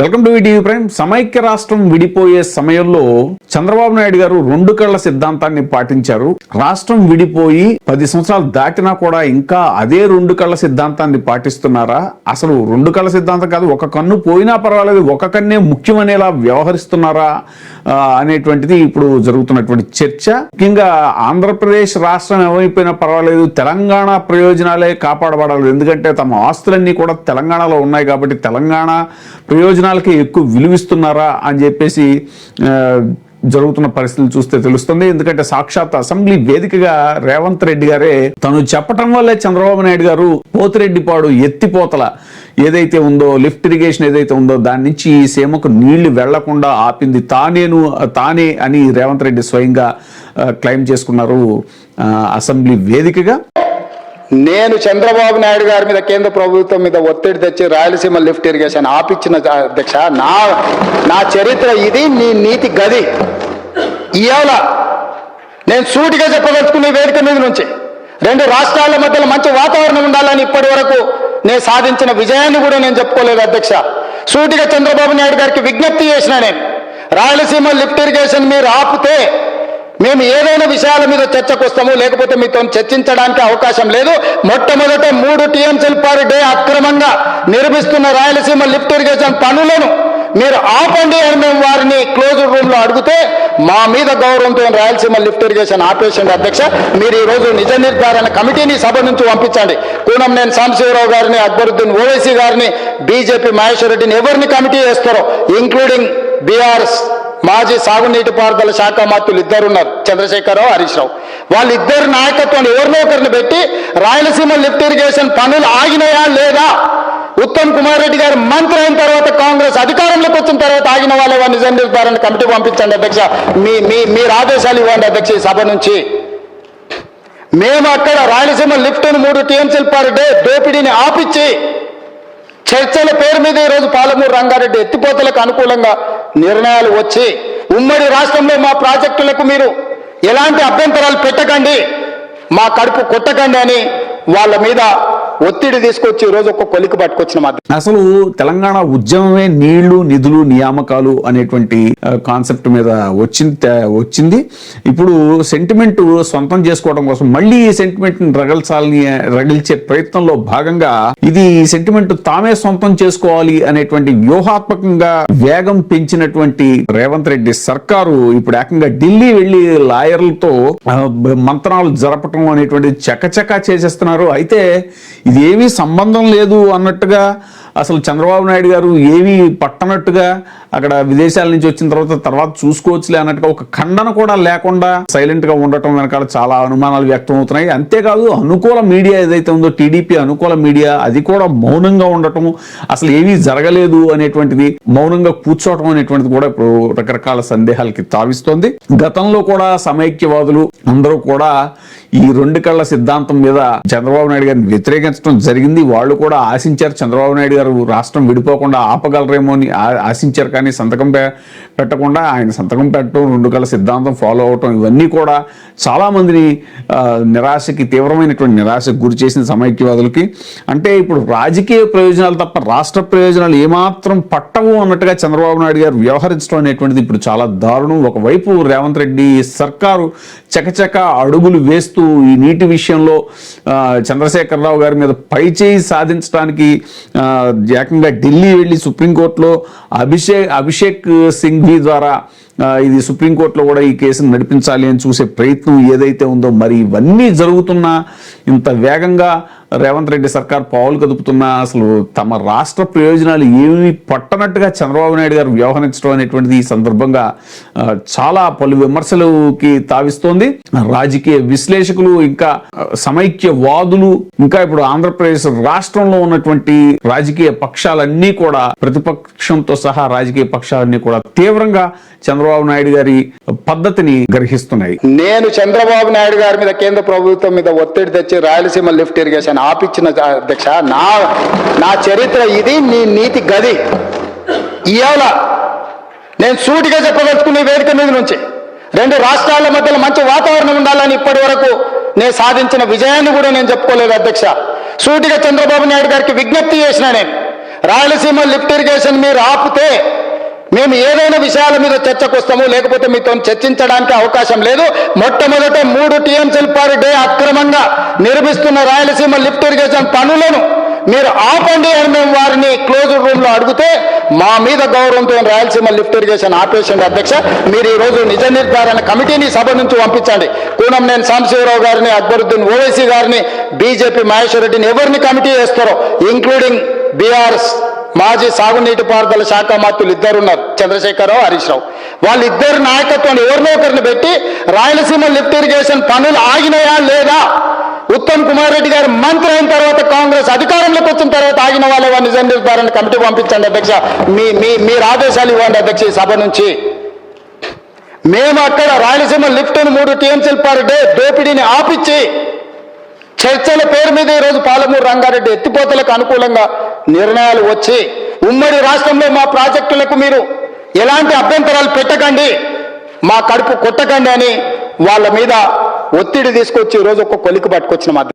Welcome to TV prime. సమైక్య రాష్ట్రం విడిపోయే సమయంలో చంద్రబాబు నాయుడు గారు రెండు కళ్ళ సిద్ధాంతాన్ని పాటించారు. రాష్ట్రం విడిపోయి 10 సంవత్సరాలు దాటినా కూడా ఇంకా అదే రెండు కళ్ళ సిద్ధాంతాన్ని పాటిస్తున్నారా? అసలు రెండు కళ్ళ సిద్ధాంతం కాదు, ఒక కన్ను పోయినా పర్వాలేదు, ఒక కన్నే ముఖ్యమనేలా వ్యవహరిస్తున్నారా అనేటువంటిది ఇప్పుడు జరుగుతున్నటువంటి చర్చ. ముఖ్యంగా ఆంధ్రప్రదేశ్ రాష్ట్రం ఏమైపోయినా పర్వాలేదు, తెలంగాణ ప్రయోజనాలే కాపాడబడాలి. ఎందుకంటే తమ ఆస్తులన్నీ కూడా తెలంగాణలో ఉన్నాయి కాబట్టి తెలంగాణ ప్రయోజనాలకి ఎక్కువ విలువిస్తున్నారా అని చెప్పేసి జరుగుతున్న పరిస్థితులు చూస్తే తెలుస్తుంది. ఎందుకంటే సాక్షాత్ అసెంబ్లీ వేదికగా రేవంత్ రెడ్డి గారే తను చెప్పటం వల్లే చంద్రబాబు నాయుడు గారు పోతిరెడ్డిపాడు ఎత్తిపోతల ఏదైతే ఉందో, లిఫ్ట్ ఇరిగేషన్ ఏదైతే ఉందో దాని నుంచి ఈ సీమకు నీళ్లు వెళ్లకుండా ఆపింది తానే అని రేవంత్ రెడ్డి స్వయంగా క్లెయిమ్ చేసుకున్నారు అసెంబ్లీ వేదికగా. నేను చంద్రబాబు నాయుడు గారి మీద కేంద్ర ప్రభుత్వం మీద ఒత్తిడి తెచ్చి రాయలసీమ లిఫ్ట్ ఇరిగేషన్ ఆపిచ్చిన అధ్యక్ష, నా చరిత్ర ఇది, నీ నీతి గది. ఇవాళ నేను సూటిగా చెప్పదలుచుకునే వేదిక మీద నుంచి రెండు రాష్ట్రాల మధ్యలో మంచి వాతావరణం ఉండాలని ఇప్పటి వరకు నేను సాధించిన విజయాన్ని కూడా నేను చెప్పుకోలేదు అధ్యక్ష. సూటిగా చంద్రబాబు నాయుడు గారికి విజ్ఞప్తి చేసిన నేను, రాయలసీమ లిఫ్ట్ ఇరిగేషన్ మీరు ఆపితే మేము ఏదైనా విషయాల మీద చర్చకు వస్తాము, లేకపోతే మీతో చర్చించడానికి అవకాశం లేదు. మొట్టమొదట 3 TMCల పర్ డే అక్రమంగా నిర్మిస్తున్న రాయలసీమ లిఫ్ట్ ఇరిగేషన్ పనులను మీరు ఆపండి అని మేము వారిని క్లోజ్డ్ రూమ్ లో అడిగితే మా మీద గౌరవంతో రాయలసీమ లిఫ్ట్ ఇరిగేషన్ ఆపేసింది అధ్యక్ష. మీరు ఈ రోజు నిజ నిర్ధారణ కమిటీని సభ నుంచి పంపించండి. కూనంనేని సాంబశివరావు గారిని, అక్బరుద్దీన్ ఓవైసీ గారిని, బీజేపీ మహేశ్వర్ రెడ్డిని ఎవరిని కమిటీ చేస్తారో, ఇంక్లూడింగ్ బీఆర్ఎస్ మాజీ సాగునీటి పారుదల శాఖ మంత్రులు ఇద్దరున్నారు, చంద్రశేఖరరావు, హరీష్ రావు. వాళ్ళిద్దరు నాయకత్వాన్ని ఎవరినో ఒకరిని పెట్టి రాయలసీమ లిఫ్ట్ ఇరిగేషన్ పనులు ఆగినాయా లేదా, ఉత్తమ్ కుమార్ రెడ్డి గారు మంత్రి అయిన తర్వాత కాంగ్రెస్ అధికారంలోకి వచ్చిన తర్వాత ఆగిన వాళ్ళ నిజ నిర్ధారణ కమిటీ పంపించండి అధ్యక్ష. మీరు ఆదేశాలు ఇవ్వండి అధ్యక్ష. ఈ సభ నుంచి మేము అక్కడ రాయలసీమ లిఫ్ట్ను 3 TMCల పర్ డే దోపిడీని ఆపిచ్చి చర్చల పేరు మీద ఈరోజు పాలమూరు రంగారెడ్డి ఎత్తిపోతలకు అనుకూలంగా నిర్ణయాలు వచ్చి ఉమ్మడి రాష్ట్రంలో మా ప్రాజెక్టులకు మీరు ఎలాంటి అభ్యంతరాలు పెట్టకండి, మా కడుపు కొట్టకండి అని వాళ్ళ మీద ఒత్తిడి తీసుకొచ్చి ఈరోజు ఒక కొలికి పట్టుకొచ్చిన మాట. అసలు తెలంగాణ ఉద్యమమే నీళ్లు, నిధులు, నియామకాలు అనేటువంటి కాన్సెప్ట్ మీద వచ్చింది. ఇప్పుడు సెంటిమెంట్ సొంతం చేసుకోవడం కోసం మళ్ళీ ఈ సెంటిమెంట్ రగిల్చే ప్రయత్నంలో భాగంగా ఇది సెంటిమెంట్ తామే సొంతం చేసుకోవాలి అనేటువంటి వ్యూహాత్మకంగా వేగం పెంచినటువంటి రేవంత్ రెడ్డి సర్కారు ఇప్పుడు ఏకంగా ఢిల్లీ వెళ్లి లాయర్లతో మంత్రాలు జరపటం అనేటువంటి చకచకా చేసేస్తున్నారు. అయితే ఇది ఏమీ సంబంధం లేదు అన్నట్టుగా, అసలు చంద్రబాబు నాయుడు గారు ఏమీ పట్టనట్టుగా, అక్కడ విదేశాల నుంచి వచ్చిన తర్వాత చూసుకోవచ్చులే అన్నట్టుగా ఒక ఖండన కూడా లేకుండా సైలెంట్ గా ఉండటం వెనకాల చాలా అనుమానాలు వ్యక్తం అవుతున్నాయి. అంతేకాదు అనుకూల మీడియా ఏదైతే ఉందో, టీడీపీ అనుకూల మీడియా, అది కూడా మౌనంగా ఉండటం, అసలు ఏమీ జరగలేదు అనేటువంటిది మౌనంగా కూర్చోవటం అనేటువంటిది కూడా ఇప్పుడు రకరకాల సందేహాలకి తావిస్తోంది. గతంలో కూడా సమైక్యవాదులు అందరూ కూడా ఈ రెండు కళ్ళ సిద్ధాంతం మీద చంద్రబాబు నాయుడు గారిని వ్యతిరేకించడం జరిగింది. వాళ్ళు కూడా ఆశించారు చంద్రబాబు నాయుడు గారు రాష్ట్రం విడిపోకుండా ఆపగలరేమో అని ఆశించారు. కానీ సంతకం పెట్టకుండా ఆయన సంతకం పెట్టడం, రెండు కళ్ళ సిద్ధాంతం ఫాలో అవటం, ఇవన్నీ కూడా చాలా మందిని నిరాశకి, తీవ్రమైనటువంటి నిరాశకు గురి చేసిన సమైక్యవాదులకి. అంటే ఇప్పుడు రాజకీయ ప్రయోజనాలు తప్ప రాష్ట్ర ప్రయోజనాలు ఏమాత్రం పట్టవు అన్నట్టుగా చంద్రబాబు నాయుడు గారు వ్యవహరించడం అనేటువంటిది ఇప్పుడు చాలా దారుణం. ఒకవైపు రేవంత్ రెడ్డి సర్కారు చకచక అడుగులు వేస్తూ ఈ నీటి విషయంలో చంద్రశేఖరరావు గారి మీద పైచేయి సాధించడానికి ఏకంగా ఢిల్లీ వెళ్ళి సుప్రీంకోర్టులో అభిషేక్ సింఘ్వి ద్వారా ఇది సుప్రీంకోర్టులో కూడా ఈ కేసును నడిపించాలి అని చూసే ప్రయత్నం ఏదైతే ఉందో, మరి ఇవన్నీ జరుగుతున్నా ఇంత వేగంగా రేవంత్ రెడ్డి సర్కార్ పావులు కదుపుతున్నా అసలు తమ రాష్ట్ర ప్రయోజనాలు ఏమీ పట్టనట్టుగా చంద్రబాబు నాయుడు గారు వ్యవహరించడం అనేటువంటిది ఈ సందర్భంగా చాలా పలు విమర్శలకి తావిస్తోంది. రాజకీయ విశ్లేషకులు, ఇంకా సమైక్యవాదులు, ఇంకా ఇప్పుడు ఆంధ్రప్రదేశ్ రాష్ట్రంలో ఉన్నటువంటి రాజకీయ పక్షాలన్నీ కూడా, ప్రతిపక్షంతో సహా రాజకీయ పక్షాలన్నీ కూడా తీవ్రంగా చంద్రబాబు నాయుడు గారి పద్ధతిని గ్రహిస్తున్నాయి. నేను చంద్రబాబు నాయుడు గారి మీద కేంద్ర ప్రభుత్వం మీద ఒత్తిడి తెచ్చి రాయలసీమ లిఫ్ట్ ఇరిగేషన్ ఆపిచ్చిన అధ్యక్ష, నా చరిత్ర ఇది, నీ నీతి గది. ఇవాళ నేను సూటిగా చెప్పదలుచుకునే వేదిక మీద నుంచి రెండు రాష్ట్రాల మధ్యలో మంచి వాతావరణం ఉండాలని ఇప్పటి వరకు నేను సాధించిన విజయాన్ని కూడా నేను చెప్పుకోలేదు అధ్యక్ష. సూటిగా చంద్రబాబు నాయుడు గారికి విజ్ఞప్తి చేసిన నేను, రాయలసీమ లిఫ్ట్ ఇరిగేషన్ మీరు ఆపితే మేము ఏదైనా విషయాల మీద చర్చకు వస్తాము, లేకపోతే మీతో చర్చించడానికి అవకాశం లేదు. మొట్టమొదట 3 టీఎంసీలు పర్ డే అక్రమంగా నిర్మిస్తున్న రాయలసీమ లిఫ్ట్ ఇరిగేషన్ పనులను మీరు ఆపండి అని మేము వారిని క్లోజ్డ్ రూమ్ లో అడిగితే మా మీద గౌరవంతో రాయలసీమ లిఫ్ట్ ఇరిగేషన్ ఆపేసింది. అధ్యక్ష, మీరు ఈ రోజు నిజ నిర్ధారణ కమిటీని సభ నుంచి పంపించండి. కూనంనేని సాంబశివరావు గారిని, అక్బరుద్దీన్ ఓవైసీ గారిని, బీజేపీ మహేశ్వర్ రెడ్డిని ఎవరిని కమిటీ వేస్తారో, ఇంక్లూడింగ్ బీఆర్ఎస్ మాజీ సాగునీటి పారుదల శాఖ మంత్రులు ఇద్దరున్నారు, చంద్రశేఖరరావు, హరీష్ రావు. వాళ్ళిద్దరు నాయకత్వాన్ని ఎవరినో ఒకరిని పెట్టి రాయలసీమ లిఫ్ట్ ఇరిగేషన్ పనులు ఆగినాయా లేదా, ఉత్తమ్ కుమార్ రెడ్డి గారు మంత్రి అయిన తర్వాత కాంగ్రెస్ అధికారంలోకి వచ్చిన తర్వాత ఆగిన వాళ్ళ నిజ నిర్ధారణ కమిటీ పంపించండి అధ్యక్ష. మీరు ఆదేశాలు ఇవ్వండి అధ్యక్ష ఈ సభ నుంచి. మేము అక్కడ రాయలసీమ లిఫ్ట్ 3 టీఎంసీలు పర్ డే దోపిడీని ఆపిచ్చి చర్చల పేరు మీద ఈరోజు పాలమూరు రంగారెడ్డి ఎత్తిపోతలకు అనుకూలంగా నిర్ణయాలు వచ్చి ఉమ్మడి రాష్ట్రంలో మా ప్రాజెక్టులకు మీరు ఎలాంటి అభ్యంతరాలు పెట్టకండి, మా కడుపు కొట్టకండి అని వాళ్ళ మీద ఒత్తిడి తీసుకొచ్చి ఈరోజు ఒక కొలికి పట్టుకొచ్చిన